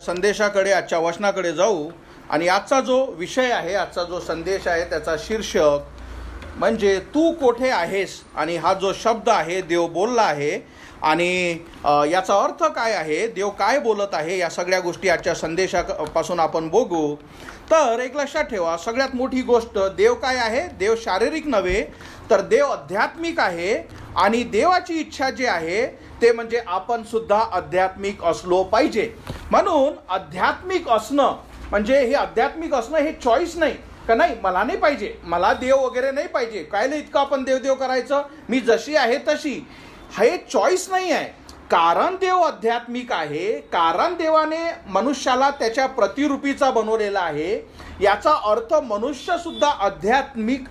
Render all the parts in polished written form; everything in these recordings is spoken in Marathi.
संदेशाकडे आजच्या वचनाकडे जाऊ आणि आजचा जो विषय आहे, आजचा जो संदेश आहे त्याचा शीर्षक म्हणजे तू कोठे आहेस. आणि हा जो शब्द आहे देव बोलला आहे आणि याचा अर्थ काय आहे, देव काय बोलत आहे, या सगळ्या गोष्टी आजच्या संदेशापासून आपण बघू. तर एक लक्षात ठेवा, सगळ्यात मोठी गोष्ट, देव काय आहे? देव शारीरिक नव्हे तर देव आध्यात्मिक आहे. आणि देवाची इच्छा जी आहे ते म्हणजे आपण सुद्धा आध्यात्मिक असलो पाहिजे. म्हणून आध्यात्मिक असणं म्हणजे हे आध्यात्मिक असणं हे चॉईस नाही का, नाही मला नाही पाहिजे, मला देव वगैरे नाही पाहिजे, कायले इतकं आपण देव करायचं, मी जशी आहे तशी, हे चॉईस नाही आहे. कारण देव आध्यात्मिक आहे, कारण देवाने मनुष्याला त्याच्या प्रतिरूपीचा बनवलेला आहे. याचा अर्थ मनुष्य सुद्धा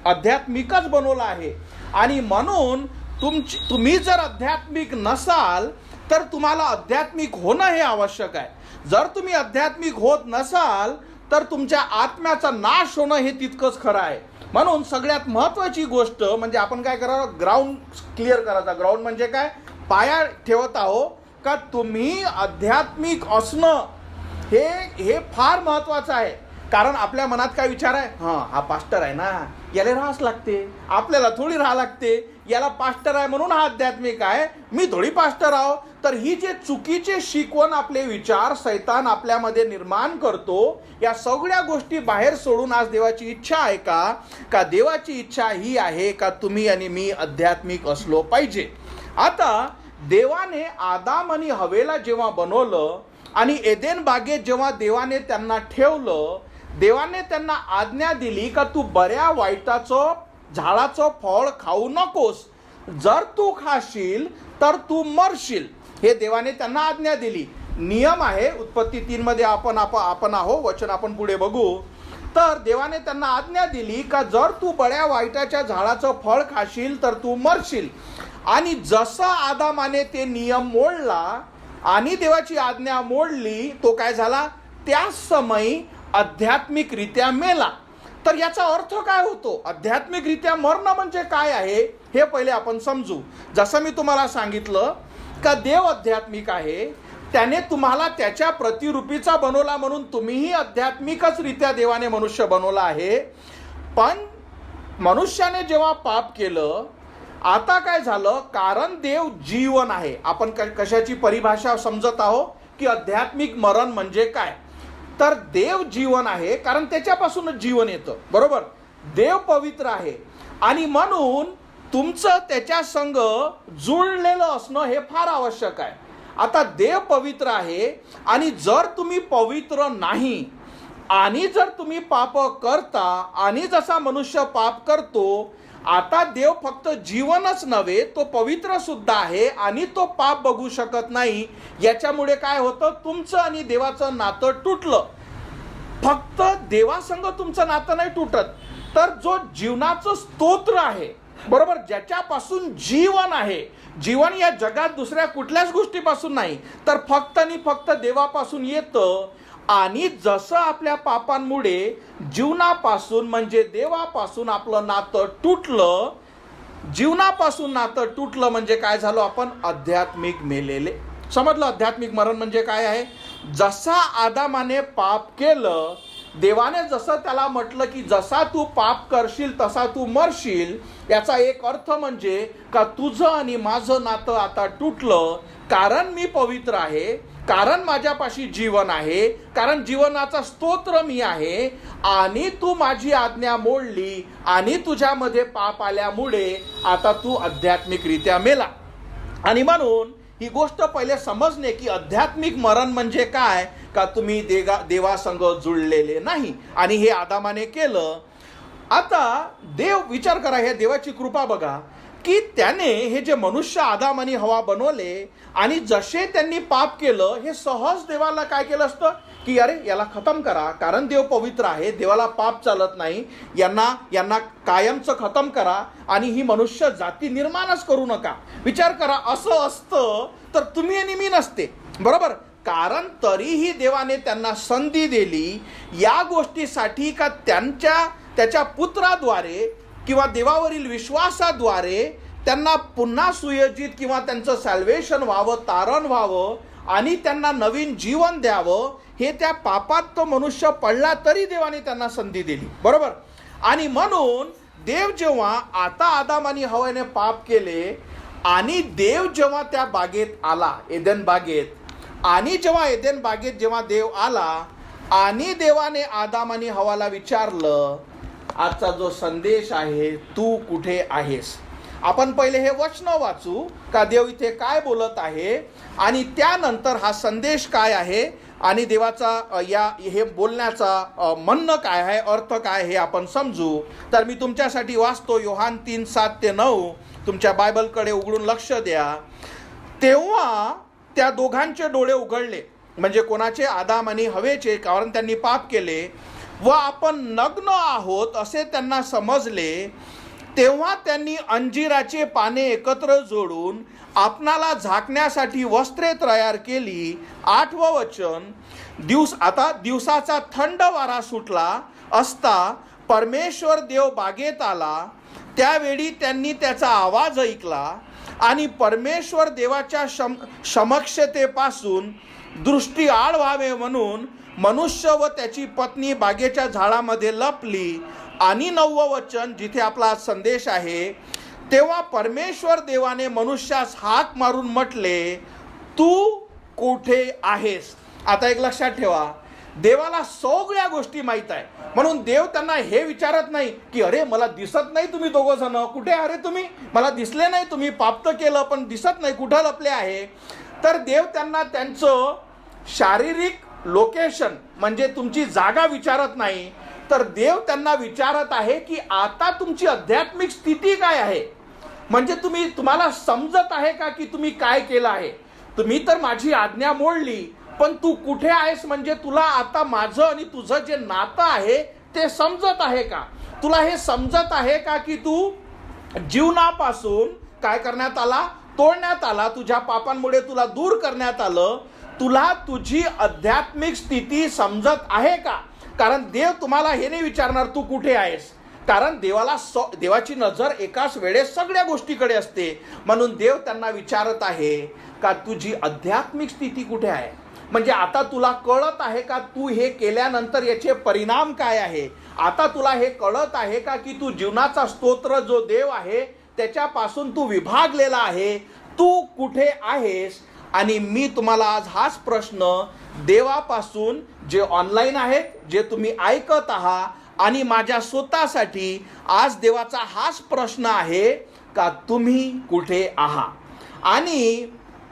आध्यात्मिकच बनवला आहे. आणि म्हणून तुम्ही जर आध्यात्मिक नसाल तर तुम्हाला आध्यात्मिक होणं हे आवश्यक आहे. जर तुम्ही आध्यात्मिक होत नसाल तर तुमच्या आत्म्याचा नाश होणं हे तितकंच खरं आहे. म्हणून सगळ्यात महत्त्वाची गोष्ट म्हणजे आपण काय करावं, ग्राउंड क्लिअर करायचा. ग्राउंड म्हणजे काय, पाया ठेवत आहो का तुम्ही आध्यात्मिक असणं हे फार महत्त्वाचं आहे. कारण आपल्या मनात काय विचार आहे, हा पास्टर आहे ना, याला राहावंच लागते, आपल्याला थोडी राहा लागते, याला पास्टर आहे म्हणून हा आध्यात्मिक आहे, मी थोडी पास्टर आहो. तर ही जे चुकीचे शिकवण आपले विचार सैतान आपल्यामध्ये निर्माण करतो, या सगळ्या गोष्टी बाहेर सोडून आज देवाची इच्छा आहे का देवाची इच्छा ही आहे का तुम्ही आणि मी आध्यात्मिक असलो पाहिजे. आता देवाने आदाम आणि हवेला जेव्हा बनवलं आणि एदेन बागेत जेव्हा देवाने त्यांना ठेवलं, देवाने त्यांना आज्ञा दिली का तू बऱ्या वाईटाचं झाडाचं फळ खाऊ नकोस, जर तू खाशील तर तू मरशील, हे देवाने त्यांना आज्ञा दिली. नियम आहे, उत्पत्ती 3 मध्ये आपण आहो, वचन आपण पुढे बघू. तर देवाने त्यांना आज्ञा दिली का जर तू बऱ्या वाईटाच्या झाडाचं फळ खाशील तर तू मरशील. आणि जसं आदामाने ते नियम मोडला आणि देवाची आज्ञा मोडली, तो काय झाला, त्याच समयी आध्यात्मिकरित्या मेला. तर याचा अर्थ काय होतो, आध्यात्मिकरित्या मरणं म्हणजे काय आहे हे पहिले आपण समजू. जसं मी तुम्हाला सांगितलं का देव आध्यात्मिक आहे, त्याने तुम्हाला त्याच्या प्रतिरूपीचा बनवला म्हणून तुम्हीही आध्यात्मिकच रित्या देवाने मनुष्य बनवला आहे. पण मनुष्याने जेव्हा पाप केलं, आता काय झालं, कारण देव जीवन आहे. आपण कशाची परिभाषा समजत आहोत की आध्यात्मिक मरण म्हणजे काय, तर देव जीवन आहे कारण त्याच्यापासूनच जीवन येतं, बरोबर. देव पवित्र आहे आणि म्हणून तुमचं त्याच्या संग जुळलेलं असणं हे फार आवश्यक आहे. आता देव पवित्र आहे आणि जर तुम्ही पवित्र नाही आणि जर तुम्ही पाप करता आणि जसा मनुष्य पाप करतो, आता देव फक्त जीवनच नव्हे तो पवित्र सुद्धा आहे आणि तो पाप बघू शकत नाही. याच्यामुळे काय होतं, तुमचं आणि देवाचं नातं तुटलं. फक्त देवासंग तुमचं नातं नाही तुटत, तर जो जीवनाचं स्तोत्र आहे, बरोबर, ज्याच्यापासून जीवन आहे, जीवन या जगात दुसऱ्या कुठल्याच गोष्टीपासून नाही तर फक्त आणि फक्त देवापासून येतं. आणि जसं आपल्या पापांमुळे जीवनापासून म्हणजे देवापासून आपलं नातं तुटलं, जीवनापासून नातं तुटलं म्हणजे काय झालं, आपण आध्यात्मिक मेलेले. समजलं आध्यात्मिक मरण म्हणजे काय आहे. जसा आदामाने पाप केलं, देवाने जसं त्याला म्हटलं की जसा तू पाप करशील तसा तू मरशील, याचा एक अर्थ म्हणजे का तुझं आणि माझं नातं आता तुटलं. कारण मी पवित्र आहे, कारण माझ्यापाशी जीवन आहे, कारण जीवनाचा स्तोत्र मी आहे, आणि तू माझी आज्ञा मोडली आणि तुझ्यामध्ये पाप आल्यामुळे आता तू आध्यात्मिकरित्या मेला. आणि म्हणून ही गोष्ट पहिले समजणे की आध्यात्मिक मरण म्हणजे काय, का तुम्ही देवासंग जुळलेले नाही आणि हे आदामाने केलं. आता देव विचार करा, हे देवाची कृपा बघा की त्याने हे जे मनुष्य आदाम आणि हवा बनवले आणि जसे त्यांनी पाप केलं, हे सहज देवाला काय केलं असतं की अरे याला खतम करा, कारण देव पवित्र आहे, देवाला पाप चालत नाही, यांना कायमचं खतम करा आणि ही मनुष्य जाती निर्माणच करू नका. विचार करा, असं असतं तर तुम्ही आणि मी नसते, बरोबर. कारण तरीही देवाने त्यांना संधी दिली या गोष्टीसाठी का त्याच्या पुत्राद्वारे किंवा देवावरील विश्वासाद्वारे त्यांना पुन्हा सुयोजित किंवा त्यांचं सॅल्वेशन व्हावं, तारण व्हावं आणि त्यांना नवीन जीवन द्यावं. हे त्या पापात तो मनुष्य पडला तरी देवाने त्यांना संधी दिली, बरोबर. आणि म्हणून देव जेव्हा आता आदाम आणि हव्वाने पाप केले आणि देव जेव्हा त्या बागेत आला, एदेन बागेत, आणि जेव्हा एदेन बागेत जेव्हा देव आला आणि देवाने आदाम आणि हव्वाला विचारलं, आजचा जो संदेश आहे, तू कुठे आहेस. आपण पहिले हे वचन वाचू का देव इथे काय बोलत आहे आणि त्यानंतर हा संदेश काय आहे आणि देवाचा हे बोलण्याचा म्हणणं काय आहे, अर्थ काय हे आपण समजू. तर मी तुमच्यासाठी वाचतो योहान 3:7-9. तुमच्या बायबलकडे उघडून लक्ष द्या. तेव्हा त्या दोघांचे डोळे उघडले, म्हणजे कोणाचे, आदाम आणि हवेचे, कारण त्यांनी पाप केले व आपण नग्न आहोत असे त्यांना समजले. तेव्हा त्यांनी अंजिराचे पाने एकत्र जोडून आपणाला झाकण्यासाठी वस्त्रे तयार केली. 8वं वचन, आता दिवसाचा थंड वारा सुटला असता परमेश्वर देव बागेत आला. त्यावेळी त्यांनी त्याचा आवाज ऐकला आणि परमेश्वर देवाच्या समक्षतेपासून दृष्टी आड व्हावे म्हणून मनुष्य व त्याची पत्नी बागेच्या झाडामध्ये लपली. आणि 9वं वचन, जिथे आपला संदेश आहे, तेव्हा परमेश्वर देवाने मनुष्यास हाक मारून म्हटले, तू कुठे आहेस. आता एक लक्षात ठेवा, देवाला सगळ्या गोष्टी माहीत आहे, म्हणून देव त्यांना हे विचारत नाही की अरे मला दिसत नाही तुम्ही दोघं जण, कुठे अरे तुम्ही, मला दिसले नाही, तुम्ही पाप तर केलं पण दिसत नाही, कुठं लपले आहे. तर देव त्यांना त्यांचं शारीरिक लोकेशन म्हणजे तुमची जागा विचारत नाही, तर देव त्यांना विचारत आहे की आता तुमची आध्यात्मिक स्थिती काय आहे, म्हणजे तुम्हाला समजत आहे का की तुम्ही काय केलं आहे. तुम्ही तर माझी आज्ञा मोडली, पण तू कुठे आहेस, म्हणजे तुला आता माझं आणि तुझं जे नातं आहे ते समजत आहे का. तुला हे समजत आहे का की तू जीवनापासून काय करण्यात आला, तोडण्यात आला, तुझ्या पापांमुळे तुला दूर करण्यात आलं. तुला तुझी आध्यात्मिक स्थिती समजत आहे का. कारण देव तुम्हाला हे नाही विचारणार तू कुठे आहेस, कारण देवाची नजर एकाच वेळेस सगळ्या गोष्टीकडे असते. म्हणून देव त्यांना विचारत आहे का तुझी आध्यात्मिक स्थिती कुठे आहे, म्हणजे आता तुला कळत आहे का तू हे केल्यानंतर याचे परिणाम काय आहे. आता तुला हे कळत आहे का की तू जीवनाचा स्तोत्र जो देव आहे त्याच्यापासून तू विभागलेला आहे. तू कुठे आहेस. आणि मी तुम्हाला आज हाच प्रश्न देवापासून, जे ऑनलाईन आहेत, जे तुम्ही ऐकत आहात, आणि माझ्या स्वतःसाठी आज देवाचा हाच प्रश्न आहे का तुम्ही कुठे आहात. आणि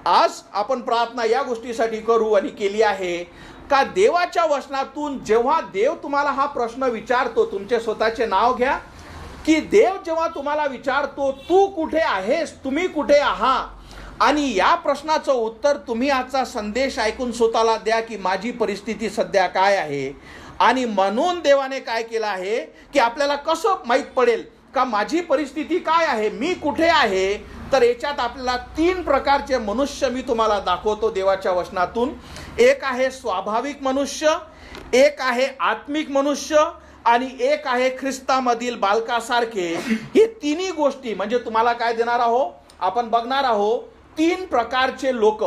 आज आपण प्रार्थना या गोष्टीसाठी करू आणि केली आहे का देवाच्या वचनातून जेव्हा देव तुम्हाला हा प्रश्न विचारतो, तुमचे स्वतःचे नाव घ्या की देव जेव्हा तुम्हाला विचारतो तू कुठे आहेस, तुम्ही कुठे आहात, आणि या प्रश्नाचं उत्तर तुम्ही आजचा संदेश ऐकून स्वतःला द्या की माझी परिस्थिती सध्या काय आहे. आणि म्हणून देवाने काय केलं आहे की आपल्याला कसं माहीत पडेल का माझी परिस्थिती काय आहे, मी कुठे आहे. तर याच्यात आपल्याला 3 प्रकारचे मनुष्य मी तुम्हाला दाखवतो देवाच्या वचनातून. एक आहे स्वाभाविक मनुष्य, एक आहे आत्मिक मनुष्य, आणि एक आहे ख्रिस्तामधील बालकासारखे. हे तिन्ही गोष्टी म्हणजे तुम्हाला काय देणार आहोत, आपण बघणार आहोत 3 प्रकारचे लोक.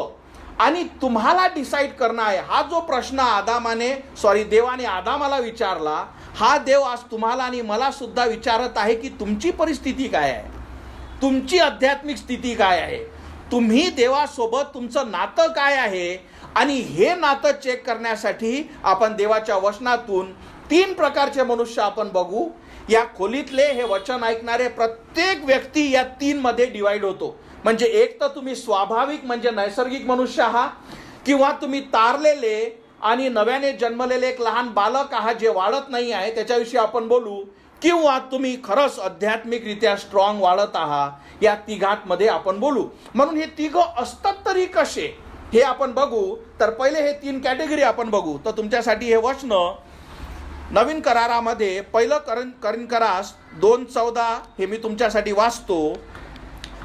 आणि तुम्हाला डिसाईड करणं आहे. हा जो प्रश्न देवाने आदामाला विचारला, हा देव आज तुम्हाला आणि मला सुद्धा विचारत आहे की तुमची परिस्थिती काय आहे, तुमची आध्यात्मिक स्थिती काय आहे, तुम्ही देवासोबत तुमचं नातं काय आहे. आणि हे नातं चेक करण्यासाठी आपण देवाच्या वचनातून 3 प्रकारचे मनुष्य आपण बघू. या खोलीतले हे वचन ऐकणारे प्रत्येक व्यक्ती या 3 मध्ये डिवाइड होतो. म्हणजे एक तर तुम्ही स्वाभाविक म्हणजे नैसर्गिक मनुष्य आहात, किंवा तुम्ही तारलेले आणि नव्याने जन्मलेले एक लहान बालक आहात जे वाढत नाही आहे, त्याच्याविषयी आपण बोलू, किंवा तुम्ही खरंच आध्यात्मिकरित्या स्ट्रॉंग वाढत आहात. या तिघांमध्ये आपण बोलू. म्हणून हे तिघं असतात तरी कसे हे आपण बघू. तर पहिले हे 3 कॅटेगरी आपण बघू. तर तुमच्यासाठी हे वचन नवीन करारामध्ये 1 करिन्थस 2:14 हे मी तुमच्यासाठी वाचतो.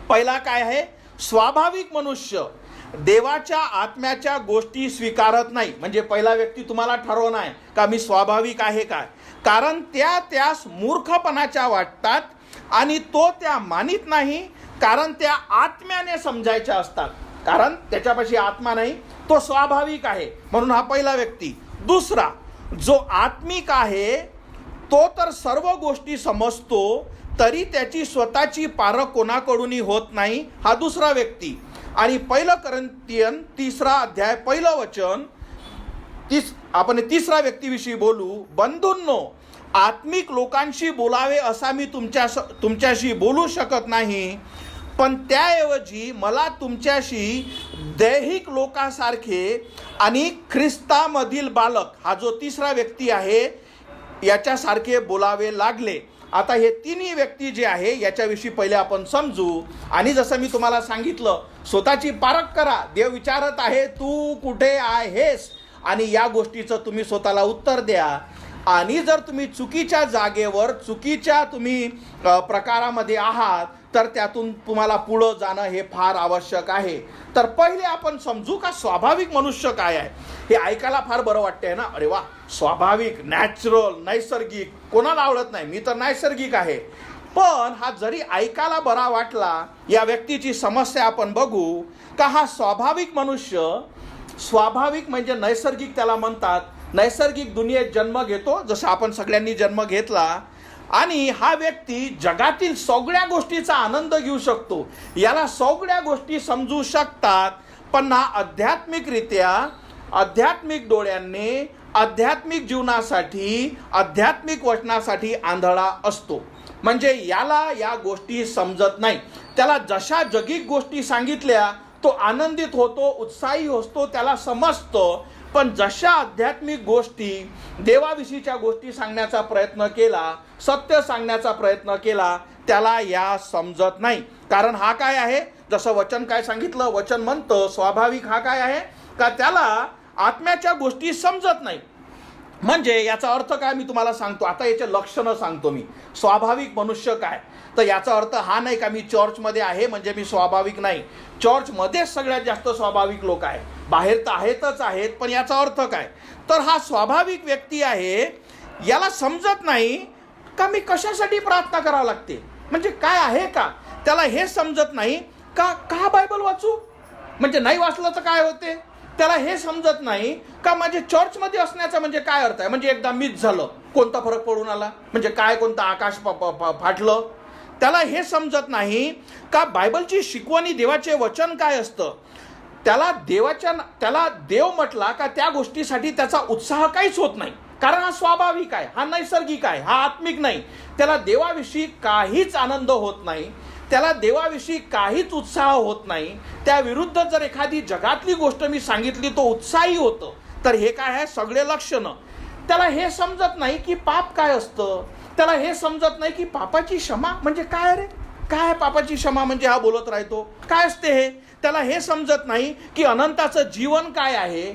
पहिला काय आहे, स्वाभाविक मनुष्य देवाच्या आत्म्याच्या गोष्टी स्वीकारत नाही. म्हणजे पहिला व्यक्ती तुम्हाला ठरवणं आहे का मी स्वाभाविक आहे काय, कारण त्यास मूर्खपणाच्या वाटतात आणि तो त्या मानित नाही, कारण त्या आत्म्याने समजायच्या असतात. कारण त्याच्यापाशी आत्मा नाही, तो स्वाभाविक आहे. म्हणून हा पहिला व्यक्ती. दुसरा, जो आत्मिक आहे तो तर सर्व गोष्टी समजतो, तरी त्याची स्वतःची पारख कोणाकडूनही होत नाही, हा दुसरा व्यक्ती. आणि 1 कोरिंथियन 3 अध्याय 1 वचन, आपण तिसरा व्यक्तीविषयी बोलू. बंधूंनो, आत्मिक लोकांशी बोलावे असा मी तुमच्याशी बोलू शकत नाही, पण त्याऐवजी मला तुमच्याशी दैहिक लोकांसारखे आणि ख्रिस्तामधील बालक, हा जो तिसरा व्यक्ती आहे याच्यासारखे बोलावे लागले. आता हे तिन्ही व्यक्ती जे आहे याच्याविषयी पहिले आपण समजू. आणि जसं मी तुम्हाला सांगितलं, स्वतःची पारख करा. देव विचारत आहे, तू कुठे आहेस, आणि या गोष्टीचं तुम्ही स्वतःला उत्तर द्या. आणि जर तुम्ही चुकीच्या जागेवर, चुकीच्या तुम्ही प्रकारामध्ये आहात, तर त्यातून तुम्हाला पुढं जाणं हे फार आवश्यक आहे. तर पहिले आपण समजू का स्वाभाविक मनुष्य काय आहे. हे ऐकायला फार बरं वाटतंय ना, अरे वा, स्वाभाविक, नॅचरल, नैसर्गिक. कोणाला आवडत नाही, मी तर नैसर्गिक आहे. पण हा जरी ऐकायला बरा वाटला, या व्यक्तीची समस्या आपण बघू का. हा स्वाभाविक मनुष्य, स्वाभाविक म्हणजे नैसर्गिक त्याला म्हणतात. नैसर्गिक दुनियेत जन्म घेतो, जसं आपण सगळ्यांनी जन्म घेतला. आणि हा व्यक्ती जगातील सगळ्या गोष्टीचा आनंद घेऊ शकतो, याला सगळ्या गोष्टी समजू शकतात. पण हा आध्यात्मिकरित्या, आध्यात्मिक डोळ्यांनी, आध्यात्मिक जीवनासाठी, आध्यात्मिक वचनासाठी आंधळा असतो. म्हणजे याला या गोष्टी समजत नाही. त्याला जशा जगिक गोष्टी सांगितल्या तो आनंदित होतो, उत्साही होतो, त्याला समजतं. पण जशा आध्यात्मिक गोष्टी, देवाविषयीच्या गोष्टी सांगण्याचा प्रयत्न केला, सत्य सांगण्याचा प्रयत्न केला, त्याला या समजत नाही. कारण हा काय आहे, जसं वचन काय सांगितलं, वचन म्हणतं स्वाभाविक हा काय आहे का, त्याला आत्म्याच्या गोष्टी समजत नाही. म्हणजे याचा अर्थ काय मी तुम्हाला सांगतो. आता याचे लक्षणं सांगतो मी. स्वाभाविक मनुष्य काय, तर याचा अर्थ हा नाही का मी चर्चमध्ये आहे म्हणजे मी स्वाभाविक नाही. चर्चमध्येच सगळ्यात जास्त स्वाभाविक लोक आहे, बाहेर तर आहेतच आहेत. पण याचा अर्थ काय, तर हा स्वाभाविक व्यक्ती आहे, याला समजत नाही का मी कशासाठी प्रार्थना करावं लागते, म्हणजे काय आहे का. त्याला हे समजत नाही का बायबल वाचू, म्हणजे नाही वाचलं तर काय होते. त्याला हे समजत नाही का माझे चर्चमध्ये असण्याचा म्हणजे काय अर्थ आहे, म्हणजे एकदा मिस झालं कोणता फरक पडून आला, म्हणजे काय कोणतं आकाश फाटलं. त्याला हे समजत नाही का बायबलची शिकवणी, देवाचे वचन काय असतं. त्याला देव म्हटला का त्या गोष्टीसाठी त्याचा उत्साह काहीच होत नाही, कारण हा स्वाभाविक आहे, हा नैसर्गिक आहे, हा आत्मिक नाही. त्याला देवाविषयी काहीच आनंद होत नाही, त्याला देवाविषयी काहीच उत्साह होत नाही. त्या विरुद्ध जर एखादी जगातली गोष्ट मी सांगितली तो उत्साही होतो. तर हे काय आहे, सगळे लक्षणं. त्याला हे समजत नाही की पाप काय असतं. त्याला हे समजत नाही की पापाची क्षमा म्हणजे काय रे, काय पापाची क्षमा म्हणजे, हा बोलत राहतो काय असते हे. त्याला हे समजत नाही की अनंताचं जीवन काय आहे.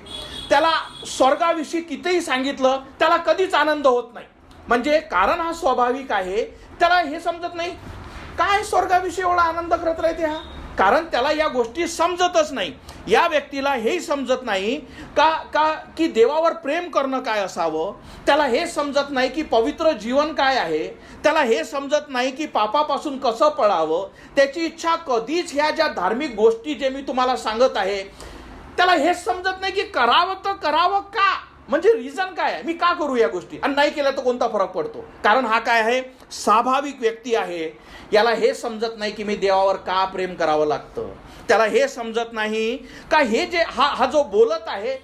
त्याला स्वर्गाविषयी कितीही सांगितलं त्याला कधीच आनंद होत नाही, म्हणजे कारण हा स्वाभाविक आहे. त्याला हे समजत नाही काय स्वर्गाविषयी एवढा आनंद करत राहते हा, कारण त्याला या गोष्टी समजतच नाही. या व्यक्तीला हेही समजत नाही की देवावर प्रेम करणं काय असावं. त्याला हे समजत नाही की पवित्र जीवन काय आहे. त्याला हे समजत नाही की पापापासून कसं पळावं. त्याची इच्छा कधीच ह्या ज्या धार्मिक गोष्टी जे मी तुम्हाला सांगत आहे त्याला हेच समजत नाही की करावं तर करावं का, म्हणजे रिझन काय आहे, मी का करू या गोष्टी, आणि नाही केलं तर कोणता फरक पडतो. कारण हा काय आहे, स्वाभाविक व्यक्ती आहे. याला हे समजत नाही की मी देवावर का प्रेम करावं लागतं. त्याला हे समजत नाही का हे जे हा जो बोलत आहे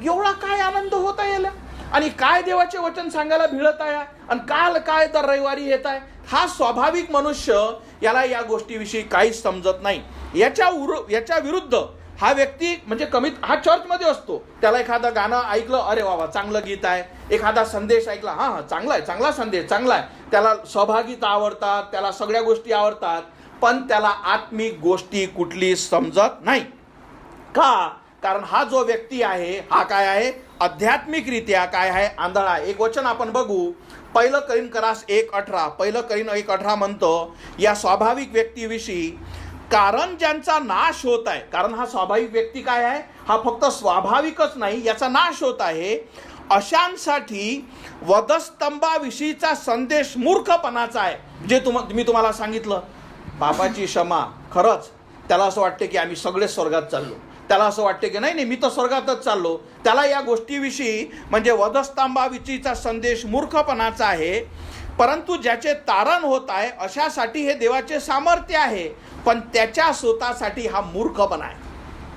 एवढा काय आनंद होत आहे याला, आणि काय देवाचे वचन सांगायला भिडत आहे, आणि काल काय दर रविवारी येत आहे. हा स्वाभाविक मनुष्य, याला या गोष्टीविषयी काहीच समजत नाही. याच्या विरुद्ध हा व्यक्ती म्हणजे कमीत, हा चर्चमध्ये असतो, त्याला एखादं गाणं ऐकलं, अरे वा चांगलं गीत आहे. एखादा संदेश ऐकला, हा चांगला आहे, चांगला संदेश, चांगला आहे. त्याला सहभागिता आवडतात, त्याला सगळ्या गोष्टी आवडतात. पण त्याला आत्मिक गोष्टी कुठली समजत नाही का, कारण हा जो व्यक्ती आहे हा काय आहे, आध्यात्मिकरित्या काय आहे, आंधळा. एक वचन आपण बघू, 1 कोरिंथियन 1:18. 1 कोरिंथियन 1:18 म्हणतो या स्वाभाविक व्यक्तीविषयी, कारण ज्यांचा नाश होत आहे. कारण हा स्वाभाविक व्यक्ती काय आहे, हा फक्त स्वाभाविकच नाही, याचा नाश होत आहे. अशांसाठी वधस्तंभाविषयीचा संदेश मूर्खपणाचा आहे. जे मी तुम्हाला सांगितलं, पापाची क्षमा, खरंच त्याला असं वाटतं की आम्ही सगळे स्वर्गात चाललो. त्याला असं वाटते की नाही मी तर स्वर्गातच चाललो. त्याला या गोष्टीविषयी म्हणजे वधस्तंभाविषयीचा संदेश मूर्खपणाचा आहे. परंतु ज्याचे तारण होत आहे अशासाठी हे देवाचे सामर्थ्य आहे, पण त्याच्या स्वतःसाठी हा मूर्खपणा आहे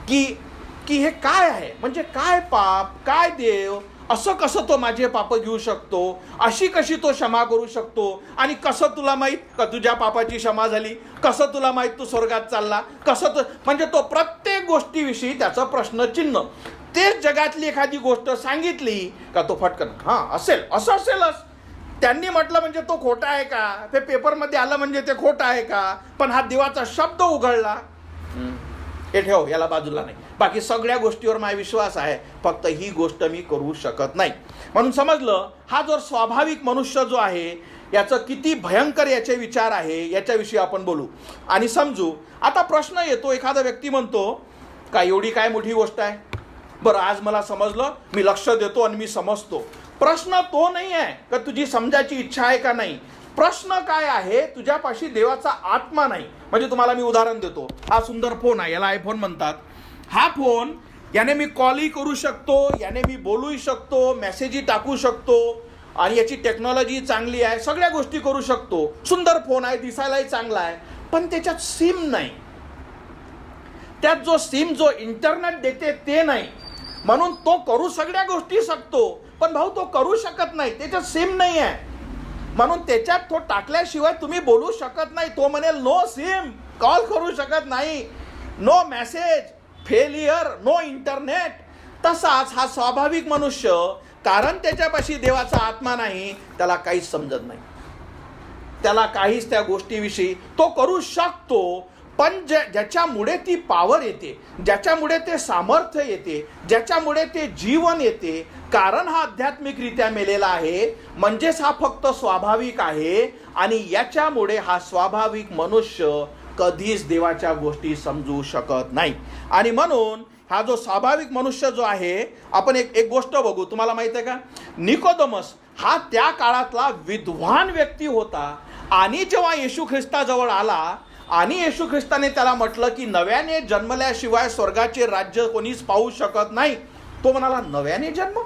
की हे काय आहे, म्हणजे काय पाप, काय देव, असं कसं तो माझे पाप घेऊ शकतो, अशी कशी तो क्षमा करू शकतो, आणि कसं तुला माहीत का तुझ्या पापाची क्षमा झाली, कसं तुला माहीत तू स्वर्गात चालला, कसं म्हणजे तो प्रत्येक गोष्टीविषयी त्याचं प्रश्नचिन्ह. तेच जगातली एखादी गोष्ट सांगितली का तो फटकन असेल, असं असेलच, त्यांनी म्हटलं म्हणजे तो खोटा आहे का, ते पेपरमध्ये आलं म्हणजे ते खोटं आहे का, पण हा देवाचा शब्द उघडला, हे ठेव, याला बाजूला नाही, बाकी सगळ्या गोष्टीवर माझा विश्वास आहे, फक्त ही गोष्ट मी करू शकत नाही. म्हणून समजलं, हा जो स्वाभाविक मनुष्य जो आहे याचं किती भयंकर याचे विचार आहे याच्याविषयी आपण बोलू आणि समजू. आता प्रश्न येतो, एखादा व्यक्ती म्हणतो का एवढी काय मोठी गोष्ट आहे, बरं आज मला समजलं, मी लक्ष देतो आणि मी समजतो. प्रश्न तो नाही आहे का तुझी समजायची इच्छा आहे का नाही, प्रश्न काय आहे, तुझ्यापाशी देवाचा आत्मा नाही. म्हणजे तुम्हाला मी उदाहरण देतो, हा सुंदर फोन आहे, याला आयफोन म्हणतात. हा फोन, याने मी कॉलही करू शकतो, याने मी बोलूही शकतो, मेसेजही टाकू शकतो, आणि याची टेक्नॉलॉजी चांगली आहे, सगळ्या गोष्टी करू शकतो, सुंदर फोन आहे, दिसायलाही चांगला आहे, पण त्याच्यात सिम नाही. त्यात जो सिम, जो इंटरनेट देते ते नाही. म्हणून तो करू सगळ्या गोष्टी शकतो, पण भाऊ तो करू शकत नाही, त्याच्यात सिम नाही आहे. म्हणून त्याच्यात तो टाकल्याशिवाय तुम्ही बोलू शकत नाही. तो म्हणेल नो सिम, कॉल करू शकत नाही, no message, failure, no internet. तसाच हा स्वाभाविक मनुष्य, कारण त्याच्यापाशी देवाचा आत्मा नाही, त्याला काहीच समजत नाही, त्याला काहीच त्या गोष्टीविषयी, तो करू शकतो पण ज्याच्यामुळे ती पॉवर येते, ज्याच्यामुळे ते सामर्थ्य येते, ज्याच्यामुळे ते जीवन येते, कारण हा आध्यात्मिकरित्या मेलेला आहे, म्हणजेच हा फक्त स्वाभाविक आहे. आणि याच्यामुळे हा स्वाभाविक मनुष्य कधीच देवाच्या गोष्टी समजू शकत नाही. आणि म्हणून हा जो स्वाभाविक मनुष्य जो आहे, आपण एक गोष्ट बघू, तुम्हाला माहित आहे का, निकोदेमस हा त्या काळातला विद्वान व्यक्ती होता. आणि जेव्हा येशू ख्रिस्ताजवळ आला आणि येशू ख्रिस्ताने त्याला म्हटलं की नव्याने जन्मल्याशिवाय स्वर्गाचे राज्य कोणीच पाहू शकत नाही, तो म्हणाला नव्याने जन्म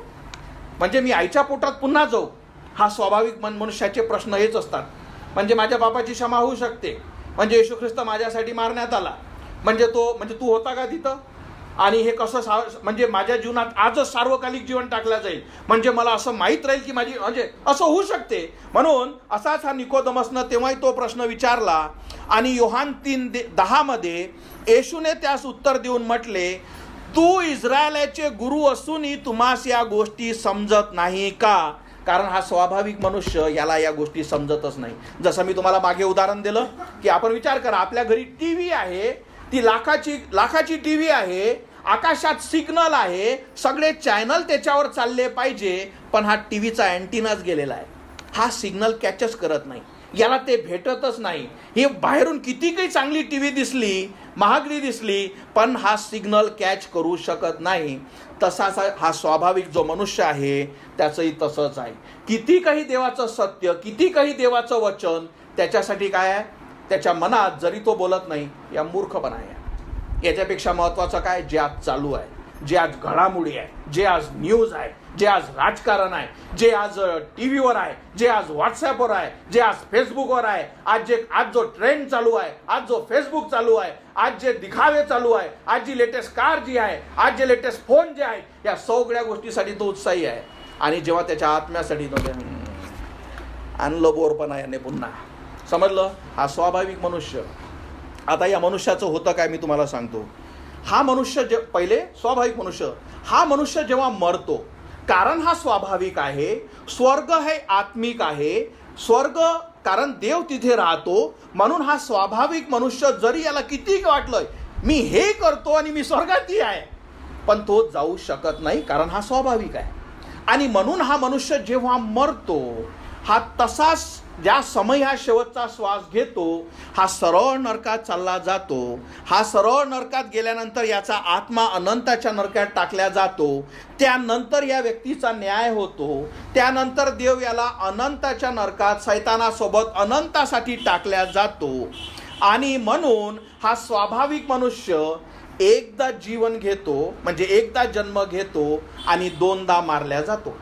म्हणजे मी आईच्या पोटात पुन्हा जाऊ. हा स्वाभाविक मनुष्याचे प्रश्न हेच असतात. म्हणजे माझ्या बापाची क्षमा होऊ शकते, म्हणजे येशू ख्रिस्त माझ्यासाठी मारण्यात आला, म्हणजे तू होता का तिथं, आणि हे कसं म्हणजे माझ्या जीवनात आजच सार्वकालिक जीवन टाकलं जाईल, म्हणजे मला असं माहीत राहील की माझी, म्हणजे असं होऊ शकते. म्हणून असाच हा निकोदेमसनं तेव्हाही तो प्रश्न विचारला. आणि योहान 3:10 मध्ये येशूने त्यास उत्तर देऊन म्हटले, तू इस्रायलाचे गुरु असूनही तुम्हास या गोष्टी समजत नाही का. कारण हा स्वाभाविक मनुष्य, याला या गोष्टी समजतच नाही. जसं मी तुम्हाला मागे उदाहरण दिलं की आपण विचार करा, आपल्या घरी टीव्ही आहे, ती लाखाची टीव्ही आहे, आकाशात सिग्नल आहे, सगळे चॅनल त्याच्यावर चालले पाहिजे, पण हा टीव्हीचा अँटिनाच गेलेला आहे, हा सिग्नल कॅचच करत नाही, याला ते भेटतच नाही. ही बाहेरून किती काही चांगली टीव्ही दिसली, महागडी दिसली, पण हा सिग्नल कॅच करू शकत नाही. तसाच हा स्वाभाविक जो मनुष्य आहे त्याचंही तसंच आहे. किती काही देवाचं सत्य, किती काही देवाचं वचन, त्याच्यासाठी काय आहे, त्याच्या मनात जरी तो बोलत नाही, या मूर्खपणा आहे. याच्यापेक्षा महत्त्वाचं काय, जे आज चालू आहे, जे आज घडामोडी आहे, जे आज न्यूज आहे, जे आज राजकारण आहे, जे आज टीव्हीवर आहे, जे आज व्हॉट्सॲपवर आहे, जे आज फेसबुकवर आहे, आज जो ट्रेंड चालू आहे, आज जो फेसबुक चालू आहे, आज जे दिखावे चालू आहे, आज जी लेटेस्ट कार जी आहे, आज जे लेटेस्ट फोन जे आहे, या सगळ्या गोष्टीसाठी तो उत्साही आहे. आणि जेव्हा त्याच्या आत्म्यासाठी आणलं बोरपणा याने पुन्हा, समजलं, हा स्वाभाविक मनुष्य. आता या मनुष्याचं होतं काय मी तुम्हाला सांगतो. हा मनुष्य पहिले स्वाभाविक मनुष्य, हा मनुष्य जेव्हा मरतो, कारण हा स्वाभाविक आहे, स्वर्ग हे आत्मिक आहे, स्वर्ग कारण देव तिथे राहतो, म्हणून हा स्वाभाविक मनुष्य जरी याला किती वाटलं मी हे करतो आणि मी स्वर्गातही आहे, पण तो जाऊ शकत नाही, कारण हा स्वाभाविक आहे. आणि म्हणून हा मनुष्य जेव्हा मरतो, हा तसाच ज्या समय हा शेवटचा श्वास घेतो, हा सरळ नरकात चालला जातो. हा सरळ नरकात गेल्यानंतर याचा आत्मा अनंताच्या नरकात टाकला जातो. त्यानंतर या व्यक्तीचा न्याय होतो. त्यानंतर देव याला अनंताच्या नरकात सैतानासोबत अनंतासाठी टाकल्या जातो. आणि म्हणून हा स्वाभाविक मनुष्य एकदा जीवन घेतो, म्हणजे एकदा जन्म घेतो आणि दोनदा मारल्या जातो.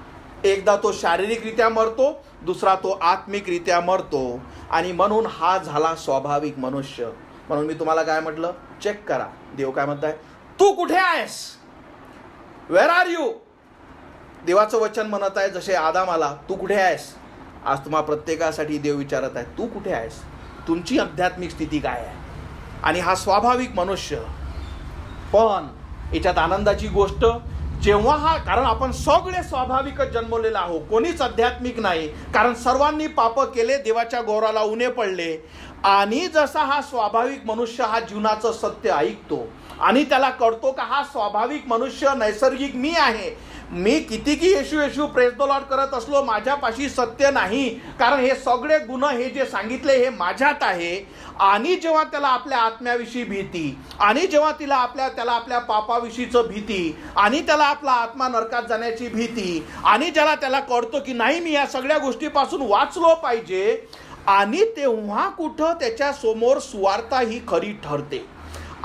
एकदा तो शारीरिकरित्या मरतो, दुसरा तो आत्मिकरित्या मरतो. आणि म्हणून हा झाला स्वाभाविक मनुष्य. म्हणून मी तुम्हाला काय म्हटलं, चेक करा. देव काय म्हणताय, तू कुठे आहेस, वेअर आर यू. देवाचं वचन म्हणत आहे जसे आदामाला, तू कुठे आहेस. आज तुम्हा प्रत्येकासाठी देव विचारत आहे, तू कुठे आहेस, तुमची आध्यात्मिक स्थिती काय आहे. आणि हा स्वाभाविक मनुष्य. पण याच्यात आनंदाची गोष्ट, जेव्हा हा, कारण आपण सगळे स्वाभाविकच जन्मलेला आहोत, कोणीच आध्यात्मिक नाही, कारण सर्वांनी पाप केले, देवाच्या गौराला उणे पडले. आणि जसा हा स्वाभाविक मनुष्य हा जीवनाचं सत्य ऐकतो आणि त्याला कळतो का हा स्वाभाविक मनुष्य नैसर्गिक मी आहे, मी कितीही येशू येशू प्रेज द लॉर्ड करत असलो, माझ्यापाशी सत्य नाही, कारण हे सगळे गुण हे जे सांगितले हे माझ्यात आहे. आणि जेव्हा त्याला आपल्या आत्म्याविषयी भीती, आणि जेव्हा त्याला आपल्या पापाविषयीचं भीती, आणि त्याला आपला आत्मा नरकात जाण्याची भीती, आणि त्याला कळतो की नाही मी या सगळ्या गोष्टीपासून वाचलो पाहिजे, आणि तेव्हा कुठं त्याच्या समोर सुवार्ता ही खरी ठरते.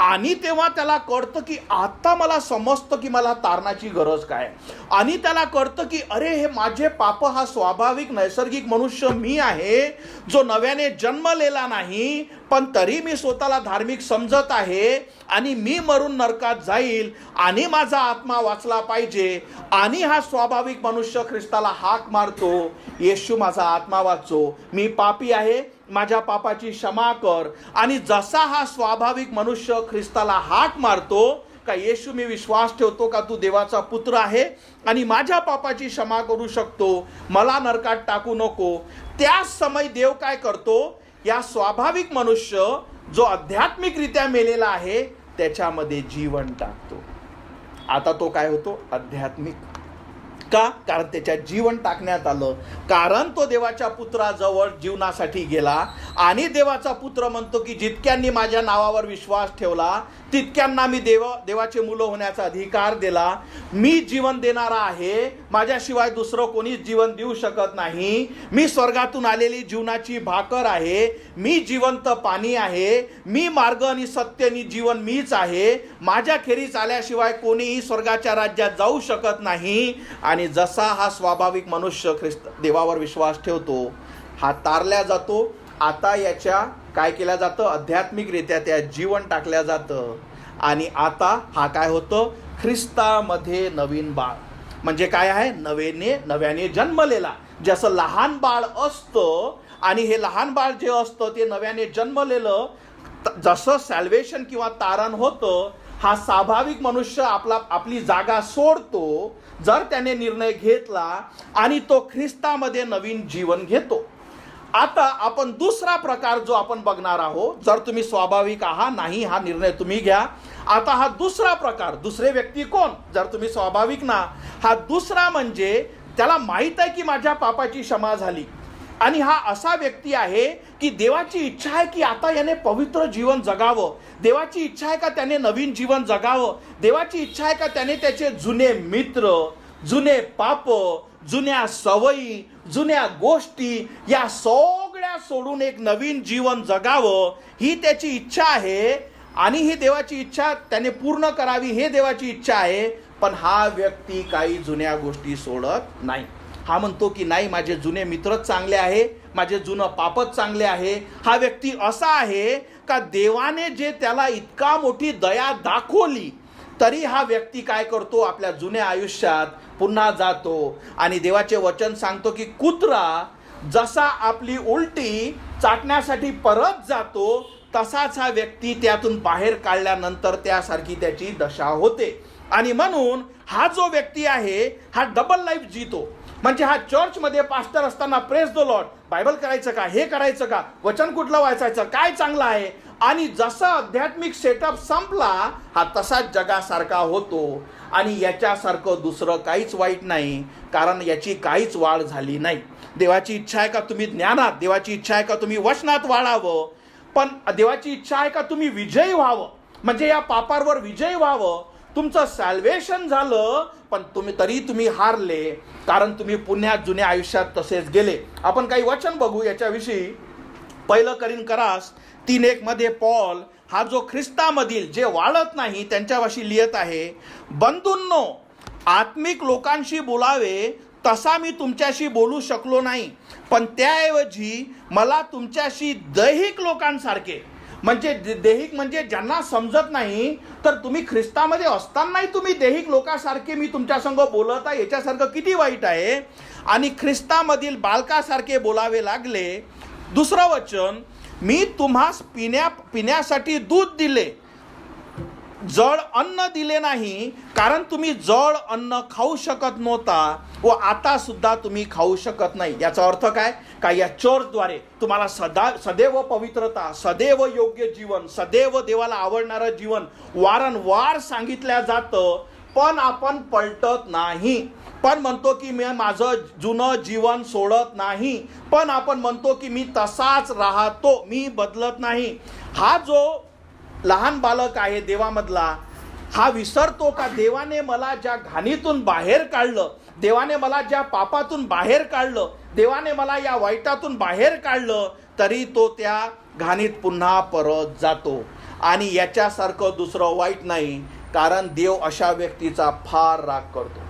आणि तेव्हा त्याला कळतं की आता मला समजतं की मला तारणाची गरज काय. आणि त्याला कळतं की अरे हे माझे पाप, हा स्वाभाविक नैसर्गिक मनुष्य मी आहे, जो नव्याने जन्मलेला नाही, पण तरी मी स्वतःला धार्मिक समजत आहे, आणि मी मरून नरकात जाईल, आणि माझा आत्मा वाचला पाहिजे. आणि हा स्वाभाविक मनुष्य ख्रिस्ताला हाक मारतो, येशू माझा आत्मा वाचो, मी पापी आहे, माझ्या पापाची क्षमा कर. आणि जसा हा स्वाभाविक मनुष्य ख्रिस्ताला हाक मारतो का येशू मी विश्वास ठेवतो का तू देवाचा पुत्र आहे आणि माझ्या पापाची क्षमा करू शकतो, मला नरकात टाकू नको, त्याच समय देव काय करतो, या स्वाभाविक मनुष्य जो आध्यात्मिकरित्या मेलेला आहे त्याच्यामध्ये जीवन टाकतो. आता तो काय होतो, आध्यात्मिक. का, कारण त्याच्यात जीवन टाकण्यात आलं, कारण तो देवाच्या पुत्राजवळ जीवनासाठी गेला. आणि देवाचा पुत्र म्हणतो की जितक्यांनी माझ्या नावावर विश्वास ठेवला तितक्यांना मी देवाचे मुलं होण्याचा अधिकार दिला. मी जीवन देणारा आहे, माझ्याशिवाय दुसरं कोणीच जीवन देऊ शकत नाही. मी स्वर्गातून आलेली जीवनाची भाकर आहे, मी जिवंत पाणी आहे, मी मार्ग आणि सत्य आणि जीवन मीच आहे, माझ्या खेरीज आल्याशिवाय कोणीही स्वर्गाच्या राज्यात जाऊ शकत नाही. आणि जसा हा स्वाभाविक मनुष्य ख्रिस्त देवावर विश्वास ठेवतो, हा तारल्या जातो. आता याच्या काय केल्या जातं, आध्यात्मिकरित्या त्या जीवन टाकल्या जातं. आणि आता हा काय होतं, ख्रिस्तामध्ये नवीन बाळ. म्हणजे काय आहे, नव्याने जन्मलेला. जसं लहान बाळ असतं, आणि हे लहान बाळ जे असतं ते नव्याने जन्मलेलं, जसं सॅल्वेशन किंवा तारण होतं, हा स्वाभाविक मनुष्य आपली जागा सोडतो जर त्याने निर्णय घेतला, आणि तो ख्रिस्तामध्ये नवीन जीवन घेतो. आता आपण दुसरा प्रकार जो आपण बघणार आहोत, जर तुम्ही स्वाभाविक आहात नाही हा निर्णय तुम्ही घ्या. आता हा दुसरा प्रकार, दुसरे व्यक्ती कोण, जर तुम्ही स्वाभाविक ना, हा दुसरा म्हणजे त्याला माहित आहे की माझ्या पापाची क्षमा झाली, आणि हा असा व्यक्ती आहे की देवाची इच्छा आहे की आता याने पवित्र जीवन जगावं, देवाची इच्छा आहे का त्याने नवीन जीवन जगावं, देवाची इच्छा आहे का त्याने त्याचे जुने मित्र, जुने पाप, जुन्या सवयी, जुन्या गोष्टी या सगळ्या सोडून एक नवीन जीवन जगावं, ही त्याची इच्छा आहे. आणि ही देवाची इच्छा त्याने पूर्ण करावी, हे देवाची इच्छा आहे. पण हा व्यक्ती काही जुन्या गोष्टी सोडत नाही. हा म्हणतो की नाही, माझे जुने मित्रच चांगले आहे, माझे जुनं पापच चांगले आहे. हा व्यक्ती असा आहे का देवाने जे त्याला इतका मोठी दया दाखवली तरी हा व्यक्ती काय करतो, आपल्या जुन्या आयुष्यात पुन्हा जातो. आणि देवाचे वचन सांगतो की कुत्रा जसा आपली उलटी चाटण्यासाठी परत जातो, तसाच हा व्यक्ती त्यातून बाहेर काढल्यानंतर त्यासारखी त्याची दशा होते. आणि म्हणून हा जो व्यक्ती आहे हा डबल लाईफ जीतो. म्हणजे हा चर्चमध्ये पास्टर असताना प्रेज द लॉर्ड, बायबल करायचं का, हे करायचं का, वचन कुठलं वाचायचं, काय चांगलं आहे, आणि जसा आध्यात्मिक सेटअप संपला हा तसाच जगासारखा होतो. आणि याच्यासारखं दुसरं काहीच वाईट नाही, कारण याची काहीच वाढ झाली नाही. देवाची इच्छा आहे का तुम्ही ज्ञानात, देवाची इच्छा आहे का तुम्ही वचनात वाढावं, पण देवाची इच्छा आहे का तुम्ही विजयी व्हावं, म्हणजे या पापावर विजयी व्हावं. तुमचं सॅल्वेशन झालं पण तुम्ही हारले, कारण तुम्ही पुन्हा जुन्या आयुष्यात तसेच गेले. आपण काही वचन बघू याच्याविषयी. 1 कोरिन्थस 3:1 मध्ये पॉल हा जो ख्रिस्तामधील जे वाढत नाही त्यांच्यापाशी लिहित आहे, बंधूंनो, आत्मिक लोकांशी बोलावे तसा मी तुमच्याशी बोलू शकलो नाही, पण त्याऐवजी मला तुमच्याशी दैहिक लोकांसारखे, म्हणजे दैहिक म्हणजे ज्यांना समजत नाही, तर तुम्ही ख्रिस्तामध्ये असतानाही तुम्ही दैहिक लोकांसारखे मी तुमच्या संग बोलत आहे, याच्यासारखं किती वाईट आहे. आणि ख्रिस्तामधील बालकासारखे बोलावे लागले. दुसरं वचन, मी तुम्हास पिण्यासाठी दूध दिले, जड अन्न दिले नाही, कारण तुम्ही जड अन्न खाऊ शकत नव्हता व आता सुद्धा तुम्ही खाऊ शकत नाही. याचा अर्थ काय? का या चर्चद्वारे तुम्हाला सदैव पवित्रता, सदैव योग्य जीवन, सदैव देवाला आवडणारं जीवन वारंवार सांगितल्या जातं, पण आपण पलटत नाही. पण म्हणतो की मी माझं जुनं जीवन सोडत नाही, पण आपण म्हणतो की मी तसाच राहतो, मी बदलत नाही. हा जो लहान बालक आहे देवामधला, हा विसरतो का देवाने मला ज्या घाणीतून बाहेर काढलं, देवाने मला ज्या पापातून बाहेर काढलं, देवाने मला या वाईटातून बाहेर काढलं, तरी तो त्या घाणीत पुन्हा परत जातो. आणि याच्यासारखं दुसरं वाईट नाही, कारण देव अशा व्यक्तीचा फार राग करतो.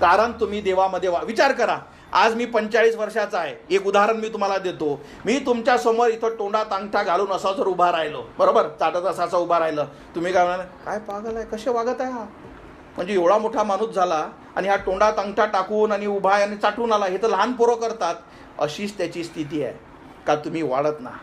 कारण तुम्ही देवामध्ये विचार करा, आज मी 45 वर्षाचा आहे. एक उदाहरण मी तुम्हाला देतो. मी तुमच्या समोर इथं तोंडात अंगठा घालून असा जर उभा राहिलो, बरोबर, चाटत असाचा उभा राहिलं, तुम्ही काय म्हणाल, काय पागल आहे, कसे वागत आहे हा, म्हणजे एवढा मोठा माणूस झाला आणि हा तोंडात अंगठा टाकून आणि उभा आणि चाटून आला, हे तर लहान पोरं करतात. अशीच त्याची स्थिती आहे. का तुम्ही वाढत ना,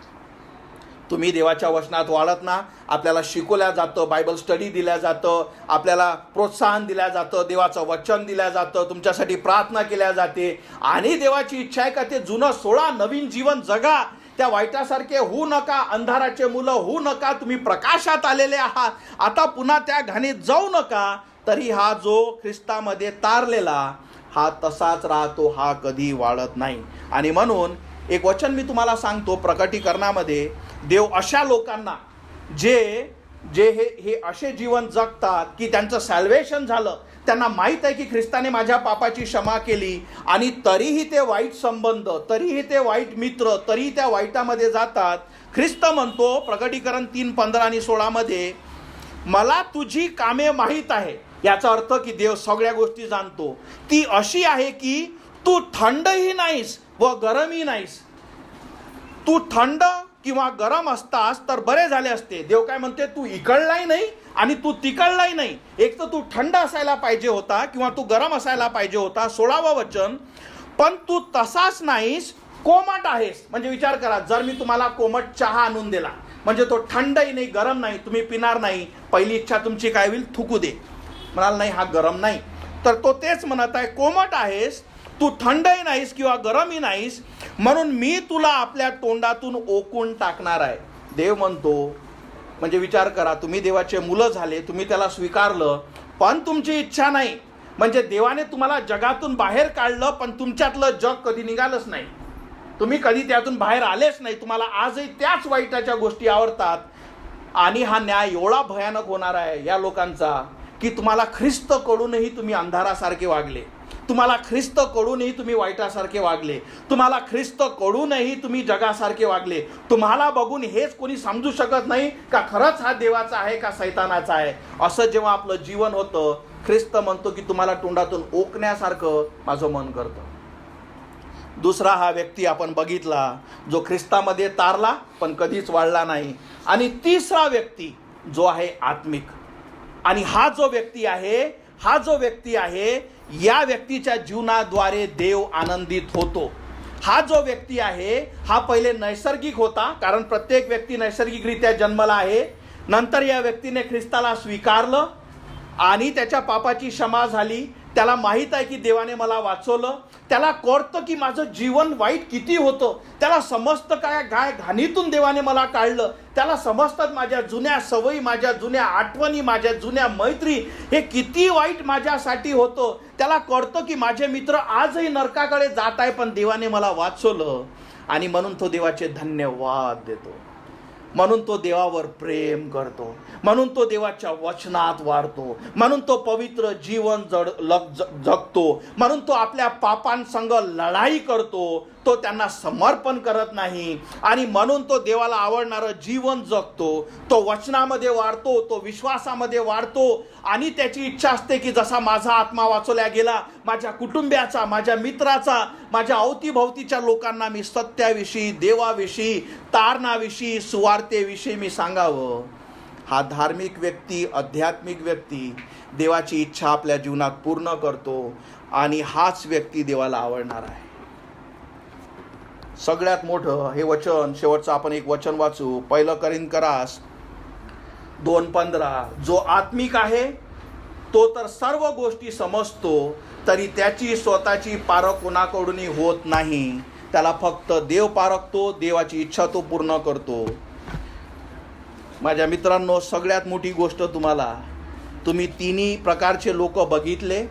तुम्ही देवाच्या वचनात वाढत ना. आपल्याला शिकवल्या जातं, बायबल स्टडी दिल्या जातं, आपल्याला प्रोत्साहन दिल्या जातं, देवाचं वचन दिल्या जातं, तुमच्यासाठी प्रार्थना केल्या जाते. आणि देवाची इच्छा आहे का ते जुनं सोडा, नवीन जीवन जगा, त्या वाईटासारखे होऊ नका, अंधाराचे मुलं होऊ नका, तुम्ही प्रकाशात आलेले आहात, आता पुन्हा त्या घाणीत जाऊ नका. तरी हा जो ख्रिस्तामध्ये तारलेला, हा तसाच राहतो, हा कधी वाढत नाही. आणि म्हणून एक वचन मी तुम्हाला सांगतो, प्रकटीकरणामध्ये देव अशा लोकांना जे हे असे जीवन जगतात की त्यांचं सॅल्वेशन झालं, त्यांना माहीत आहे की ख्रिस्ताने माझ्या पापाची क्षमा केली, आणि तरीही ते वाईट संबंध, तरीही ते वाईट मित्र, तरीही त्या वाईटामध्ये जातात. ख्रिस्त म्हणतो प्रकटीकरण 3:15 आणि 16 मध्ये, मला तुझी कामे माहीत आहे. याचा अर्थ की देव सगळ्या गोष्टी जाणतो. ती अशी आहे की तू थंडही नाहीस व गरमही नाहीस. तू थंड किंवा गरम असतास तर बरे झाले असते. देव काय म्हणते, तू इकडलाही नाही आणि तू तिकडलाही नाही. एक तर तू थंड असायला पाहिजे होता किंवा तू गरम असायला पाहिजे होता. 16वं वचन, पण तू तसाच नाहीस, कोमट आहेस. म्हणजे विचार करा, जर मी तुम्हाला कोमट चहा आणून दिला, म्हणजे तो थंडही नाही गरम नाही, तुम्ही पिणार नाही, पहिली इच्छा तुमची काय होईल, थुकू दे, म्हणाल नाही हा गरम नाही. तर तो तेच म्हणत आहे, कोमट आहेस, तू थंडही नाहीस किंवा गरमही नाहीस, म्हणून मी तुला आपल्या तोंडातून ओकून टाकणार आहे. देव म्हणतो, म्हणजे विचार करा, तुम्ही देवाचे मुलं झाले, तुम्ही त्याला स्वीकारलं, पण तुमची इच्छा नाही. म्हणजे देवाने तुम्हाला जगातून बाहेर काढलं, पण तुमच्यातलं जग कधी निघालंच नाही, तुम्ही कधी त्यातून बाहेर आलेच नाही. तुम्हाला आजही त्याच वाईटाच्या गोष्टी आवडतात. आणि हा न्याय एवढा भयानक होणार आहे या लोकांचा की तुम्हाला ख्रिस्त कडूनही तुम्ही अंधारासारखे वागले, तुम्हाला ख्रिस्त कडूनही तुम्ही वाईटासारखे वागले, तुम्हाला ख्रिस्त कडूनही तुम्ही जगासारखे वागले. तुम्हाला बघून हेच कोणी समजू शकत नाही का खरंच हा देवाचा आहे का सैतानाचा आहे. असं जेव्हा आपलं जीवन होतं, ख्रिस्त म्हणतो की तुम्हाला तोंडातून ओकण्यासारखं माझं मन करतं. दुसरा हा व्यक्ती आपण बघितला जो ख्रिस्तामध्ये तारला पण कधीच वाढला नाही. आणि तिसरा व्यक्ती जो आहे आत्मिक. आणि हा जो व्यक्ती आहे या व्यक्तीच्या जीवनाद्वारे देव आनंदित होतो. हा जो व्यक्ती आहे हा पहिले नैसर्गिक होता, कारण प्रत्येक व्यक्ती नैसर्गिकरित्या जन्मला आहे. नंतर या व्यक्तीने ख्रिस्ताला स्वीकारलं आणि त्याच्या पापाची क्षमा झाली. त्याला माहीत आहे की देवाने मला वाचवलं. त्याला कळतं की माझं जीवन वाईट किती होतं. त्याला समजतं काय घाणीतून देवाने मला काढलं. त्याला समजतात माझ्या जुन्या सवयी, माझ्या जुन्या आठवणी, माझ्या जुन्या मैत्री हे किती वाईट माझ्यासाठी होतं. त्याला कळतं की माझे मित्र आजही नरकाकडे जात आहे, पण देवाने मला वाचवलं. आणि म्हणून तो देवाचे धन्यवाद देतो. म्हणून तो देवावर प्रेम करतो, म्हणून तो देवाच्या वचनात वाढतो, म्हणून तो पवित्र जीवन जगतो, म्हणून तो आपल्या पापांसंग लढाई करतो, तो त्यांना समर्पण करत नाही, आणि म्हणून तो देवाला आवडणारं जीवन जगतो, तो वचनामध्ये वाढतो, तो विश्वासामध्ये वाढतो, आणि त्याची इच्छा असते की जसा माझा आत्मा वाचवला गेला, माझ्या कुटुंबियाचा, माझ्या मित्राचा, माझ्या अवतीभोवतीच्या लोकांना मी सत्याविषयी, देवाविषयी, तारणाविषयी, सुवार्तेविषयी मी सांगावं. हा धार्मिक व्यक्ती, आध्यात्मिक व्यक्ती देवाची इच्छा आपल्या जीवनात पूर्ण करतो, आणि हाच व्यक्ती देवाला आवडणार आहे. सगळ्यात मोठं हे वचन, शेवटचं आपण एक वचन वाचू, 1 कोरिंथीयांस 2:15. जो आत्मिक आहे तो तर सर्व गोष्टी समजतो, तरी त्याची स्वतःची पारख कोणाकडूनही होत नाही. त्याला फक्त देव पारखतो, देवाची इच्छा तो पूर्ण करतो. माझ्या मित्रांनो, सगळ्यात मोठी गोष्ट तुम्ही तिन्ही प्रकारचे लोक बघितले.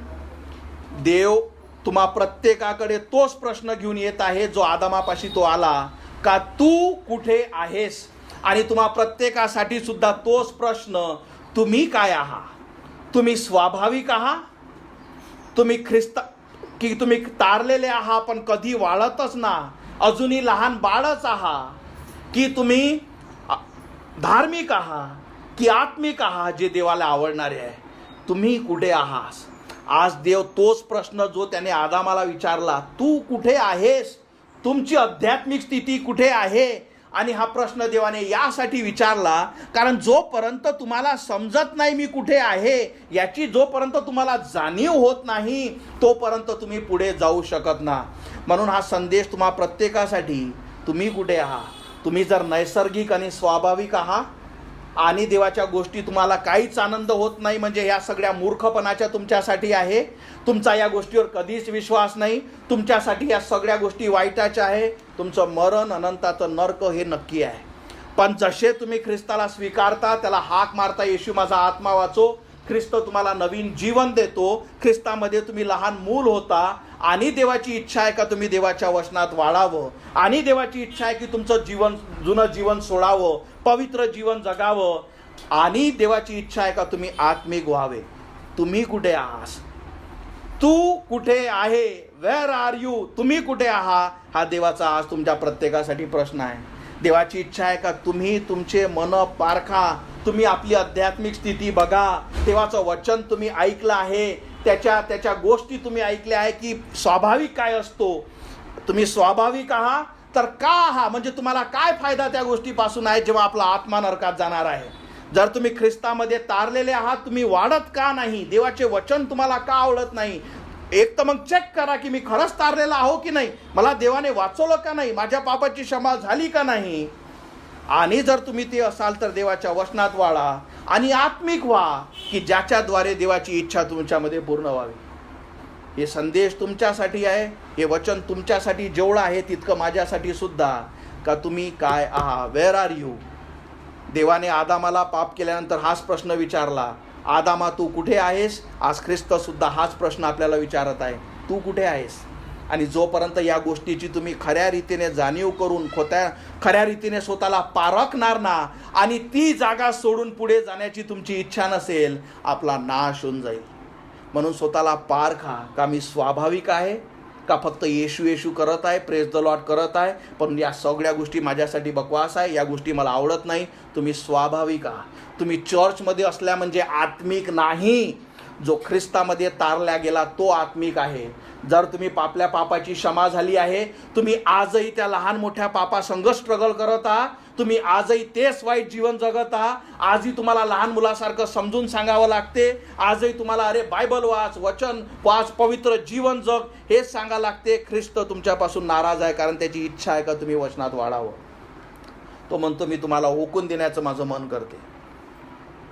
देव तुम्हा प्रत्येकाकडे तोच प्रश्न घेऊन येत आहे जो आदामापाशी तो आला, का तू कुठे आहेस? आणि तुम्हा प्रत्येकासाठी सुद्धा तोच प्रश्न, तुम्ही काय आहात? तुम्ही स्वाभाविक आहात? तुम्ही की तुम्ही तारलेले आहात पण कधी वाढतच ना, अजूनही लहान बाळच आहात? की तुम्ही धार्मिक आहात की आत्मिक आहात जे देवाला आवडणारे आहे? तुम्ही कुठे आहात? आज देव तोच प्रश्न जो त्याने आदामाला विचारला, तू कुठे आहेस? तुमची आध्यात्मिक स्थिती कुठे आहे? आणि हा प्रश्न देवाने यासाठी विचारला, कारण जोपर्यंत तुम्हाला समजत नाही मी कुठे आहे, याची जोपर्यंत तुम्हाला जाणीव होत नाही, तोपर्यंत तुम्ही पुढे जाऊ शकत ना. म्हणून हा संदेश तुम्हा प्रत्येकासाठी, तुम्ही कुठे आहात? तुम्ही जर नैसर्गिक आणि स्वाभाविक आहात आणि देवाच्या गोष्टी तुम्हाला काहीच आनंद होत नाही, म्हणजे या सगळ्या मूर्खपणाच्या तुमच्यासाठी आहे. तुमचा या गोष्टीवर कधीच विश्वास नाही, तुमच्यासाठी या सगळ्या गोष्टी वाईटाच्या आहे. तुमचं मरण, अनंताचं नरक हे नक्की आहे. पण जसे तुम्ही ख्रिस्ताला स्वीकारता, त्याला हाक मारता, येशू माझा आत्मा वाचो, ख्रिस्त तुम्हाला नवीन जीवन देतो. ख्रिस्तामध्ये तुम्ही लहान मूल होता, आणि देवाची इच्छा आहे का तुम्ही देवाच्या वचनात वाढावं, आणि देवाची इच्छा आहे की तुमचं जीवन, जुनं जीवन सोडावं, पवित्र जीवन जगावं, आणि देवाची इच्छा आहे का तुम्ही आत्मिक व्हावे. तुम्ही कुठे आहात? तू कुठे आहे? Where are you? तुम्ही कुठे आहात? हा देवाचा आज तुमच्या प्रत्येकासाठी प्रश्न आहे. देवाची इच्छा आहे का तुम्ही तुमचे मन पारखा, तुम्ही आपली आध्यात्मिक स्थिती बघा, देवाचं वचन तुम्ही ऐकलं आहे, त्याच्या गोष्टी तुम्ही ऐकल्या आहे की स्वाभाविक काय असतो. तुम्ही स्वाभाविक आहात तर का आहात? म्हणजे तुम्हाला काय फायदा त्या गोष्टीपासून आहे जेव्हा आपला आत्मा नरकात जाणार आहे? जर तुम्ही ख्रिस्तामध्ये तारलेले आहात, तुम्ही वाढत का नाही? देवाचे वचन तुम्हाला का आवडत नाही? एक तर मग चेक करा की मी खरंच तारलेला आहो की नाही, मला देवाने वाचवलं का नाही, माझ्या पापाची क्षमा झाली का नाही. आणि जर तुम्ही ते असाल तर देवाच्या वचनात वाढा आणि आत्मिक व्हा, की ज्याच्याद्वारे देवाची इच्छा तुमच्यामध्ये पूर्ण व्हावी. हे संदेश तुमच्यासाठी आहे, हे वचन तुमच्यासाठी जेवढं आहे तितकं माझ्यासाठी सुद्धा. का तुम्ही काय आहात? Where are you? देवाने आदामाला पाप केल्यानंतर हाच प्रश्न विचारला, आदामा तू कुठे आहेस? आज ख्रिस्त सुद्धा हाच प्रश्न आपल्याला विचारत आहे, तू कुठे आहेस? आणि जोपर्यंत या गोष्टीची तुम्ही खऱ्या रीतीने जाणीव करून खऱ्या रीतीने स्वतःला पारखणार ना, आणि ती जागा सोडून पुढे जाण्याची तुमची इच्छा नसेल, आपला नाश होऊन जाईल. म्हणून स्वतःला पारखा, का मी स्वाभाविक आहे का फक्त येशू येशू करत आहे, प्रेज द लॉर्ड करत आहे, पण या सगळ्या गोष्टी माझ्यासाठी बकवास आहे, या गोष्टी मला आवडत नाही. तुम्ही स्वाभाविक आहात. तुम्ही चर्चमध्ये असल्या म्हणजे आत्मिक नाही. जो ख्रिस्तामध्ये तारला गेला तो आत्मिक आहे. जर तुम्ही आपल्या पापाची क्षमा झाली आहे, तुम्ही आजही त्या लहान मोठ्या पापासंग स्ट्रगल करत आहात, तुम्ही आजही तेच वाईट जीवन जगत आहात, आजही तुम्हाला लहान मुलासारखं समजून सांगावं लागते, आजही तुम्हाला अरे बायबल वाच, वचन वाच, पवित्र जीवन जग हेच सांगावं लागते. ख्रिस्त तुमच्यापासून नाराज आहे, कारण त्याची इच्छा आहे का तुम्ही वचनात वाढावं. तो म्हणतो मी तुम्हाला ओकून देण्याचं माझं मन करते.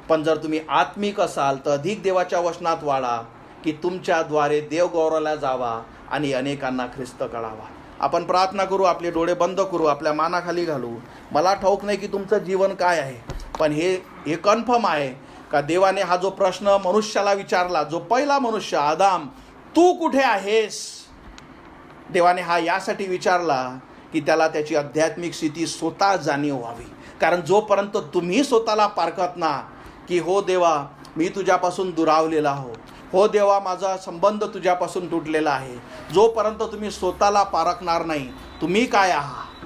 पण जर तुम्ही आत्मिक असाल तर अधिक देवाच्या वचनात वाढा, की तुमच्याद्वारे देव गौरवला जावा आणि अनेकांना ख्रिस्त कळावा. आपण प्रार्थना करू, आपले डोळे बंद करू, आपल्या मानाखाली घालू. मला ठाऊक नाही की तुमचं जीवन काय आहे, पण हे कन्फर्म आहे का देवाने हा जो प्रश्न मनुष्याला विचारला, जो पहिला मनुष्य आदाम, तू कुठे आहेस? देवाने हा यासाठी विचारला की त्याला त्याची आध्यात्मिक स्थिती स्वतः जाणीव व्हावी, कारण जोपर्यंत तुम्ही स्वतःला पारखत ना की हो देवा मी तुझ्यापासून दुरावलेला हो देवा माझा संबंध तुझ्यापासून तुटलेला आहे, जोपर्यंत तुम्ही स्वतःला पारखणार नाही तुम्ही काय आहात,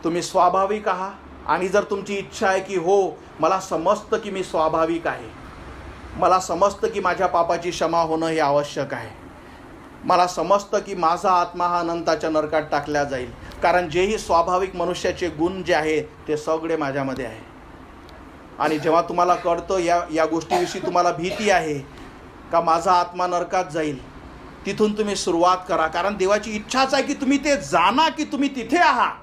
तुम्ही स्वाभाविक आहात. आणि जर तुमची इच्छा आहे की हो मला समजतं की मी स्वाभाविक आहे, मला समजतं की माझ्या पापाची क्षमा होणं हे आवश्यक आहे, मला समजतं की माझा आत्मा हा अनंताच्या नरकात टाकला जाईल, कारण जेही स्वाभाविक मनुष्याचे गुण जे आहेत ते सगळे माझ्यामध्ये आहे. आणि जेव्हा तुम्हाला कळतं या गोष्टीविषयी तुम्हाला भीती आहे का माझा आत्मा नरकात जाईल, तिथून तुम्ही सुरुवात करा. कारण देवाची इच्छाच आहे की तुम्ही ते जाणा की तुम्ही तिथे आहात.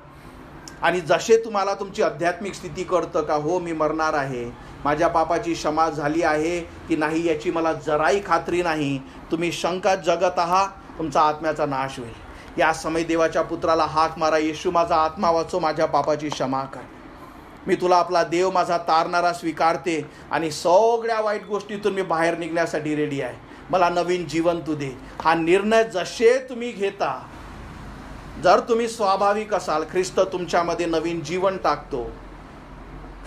आणि जसे तुम्हाला तुमची आध्यात्मिक स्थिती कळतं का हो मी मरणार आहे, माझ्या पापाची क्षमा झाली आहे की नाही याची मला जराही खात्री नाही, तुम्ही शंकात जगत आहात, तुमचा आत्म्याचा नाश होईल. या समय देवाच्या पुत्राला हाक मारा, येशू माझा आत्मा वाचव, माझ्या पापाची क्षमा कर, मी तुला आपला देव माझा तारणारा स्वीकारते आणि सगळ्या वाईट गोष्टीतून मी बाहेर निघण्यासाठी रेडी आहे, मला नवीन जीवन तू दे. हा निर्णय जसे तुम्ही घेता, जर तुम्ही स्वाभाविक असाल, ख्रिस्त तुमच्यामध्ये नवीन जीवन टाकतो,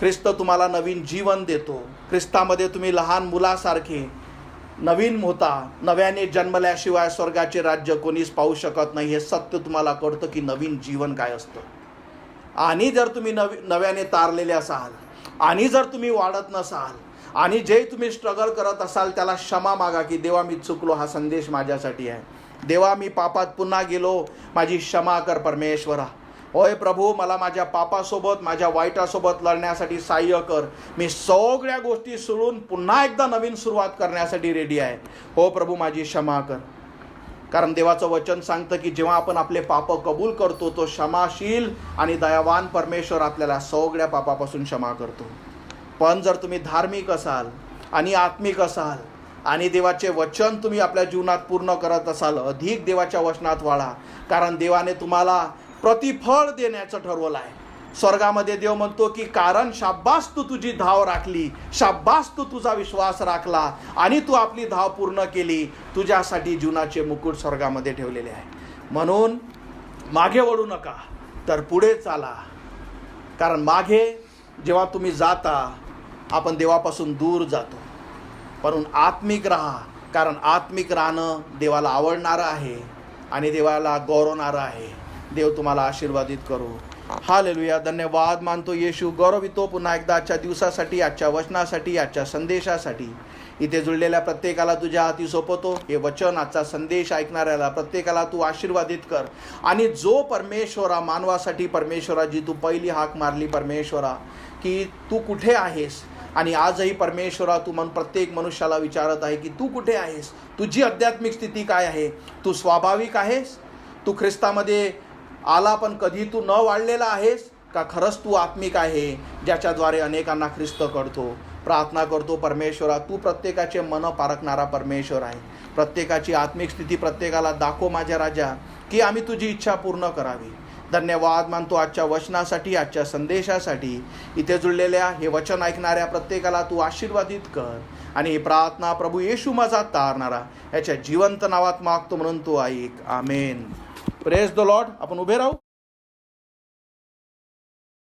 ख्रिस्त तुम्हाला नवीन जीवन देतो, ख्रिस्तामध्ये तुम्ही लहान मुलासारखे नवीन होता, नव्याने जन्मल्याशिवाय स्वर्गाचे राज्य कोणीच पाहू शकत नाही, हे सत्य तुम्हाला कळतं की नवीन जीवन काय असतं. आणि जर तुम्ही नव्याने तारलेले असाल आणि जर तुम्ही वाढत नसाल आणि जे तुम्ही स्ट्रगल करत असाल त्याला क्षमा मागा की देवा मी चुकलो, हा संदेश माझ्यासाठी आहे, देवा मी पापात पुन्हा गेलो, माझी क्षमा कर परमेश्वरा. होय प्रभू मला माझ्या पापासोबत माझ्या वाईटासोबत लढण्यासाठी सहाय्य कर, मी सगळ्या गोष्टी सोडून पुन्हा एकदा नवीन सुरुवात करण्यासाठी रेडी आहे, हो प्रभू माझी क्षमा कर. कारण देवाचं वचन सांगतं की जेव्हा आपण आपले पाप कबूल करतो तो क्षमाशील आणि दयावान परमेश्वर आपल्याला सगळ्या पापापासून क्षमा करतो. पण जर तुम्ही धार्मिक असाल आणि आत्मिक असाल आणि देवाचे वचन तुम्ही आपल्या जीवनात पूर्ण करत असाल, अधिक देवाच्या वचनात वाढा, कारण देवाने तुम्हाला प्रतिफळ देण्याचं ठरवलं आहे. स्वर्गामध्ये देव म्हणतो की कारण शाब्बास तू तुझी धाव राखली, शाब्बास तू तुझा विश्वास राखला आणि तू आपली धाव पूर्ण केली, तुझ्यासाठी जीवनाचे मुकुट स्वर्गामध्ये ठेवलेले आहे. म्हणून मागे वळू नका तर पुढे चाला, कारण मागे जेव्हा तुम्ही जाता आपण देवापासून दूर जातो. म्हणून आत्मिक राहा, कारण आत्मिक राहणं देवाला आवडणारं आहे आणि देवाला गौरवणारं आहे. देव तुम्हाला आशीर्वादित करू. हालेलुया. धन्यवाद मानतो येशू, गौरवितो पुन्हा एकदा आजच्या दिवसासाठी, आजच्या वचनासाठी, आजच्या संदेशासाठी. इथे जुळलेल्या प्रत्येकाला तुझ्या हाती सोपवतो. हे वचन आजचा संदेश ऐकणाऱ्याला प्रत्येकाला तू आशीर्वादित कर. आणि जो परमेश्वरा मानवासाठी परमेश्वरा जी तू पहिली हाक मारली परमेश्वरा की तू कुठे आहेस, आणि आजही परमेश्वरा तू प्रत्येक मनुष्याला विचारत आहे की तू कुठे आहेस, तुझी आध्यात्मिक स्थिती काय आहे, तू स्वाभाविक आहेस, तू ख्रिस्तामध्ये आला पण कधी तू न वाढलेला आहेस का खरंच तू आत्मिक आहे ज्याच्याद्वारे अनेकांना ख्रिस्त करतो. प्रार्थना करतो परमेश्वरा तू प्रत्येकाचे मन पारखणारा परमेश्वर आहे. प्रत्येकाची आत्मिक स्थिती प्रत्येकाला दाखव माझ्या राजा की आम्ही तुझी इच्छा पूर्ण करावी. धन्यवाद मानतो आजच्या वचनासाठी, आजच्या संदेशासाठी. इथे जुळलेल्या हे वचन ऐकणाऱ्या प्रत्येकाला तू आशीर्वादित कर. आणि ही प्रार्थना प्रभू येशू माझा तारणारा याच्या जिवंत नावात मागतो म्हणून तू ऐक. आमेन. Praise the lord. आपण उभे राहू.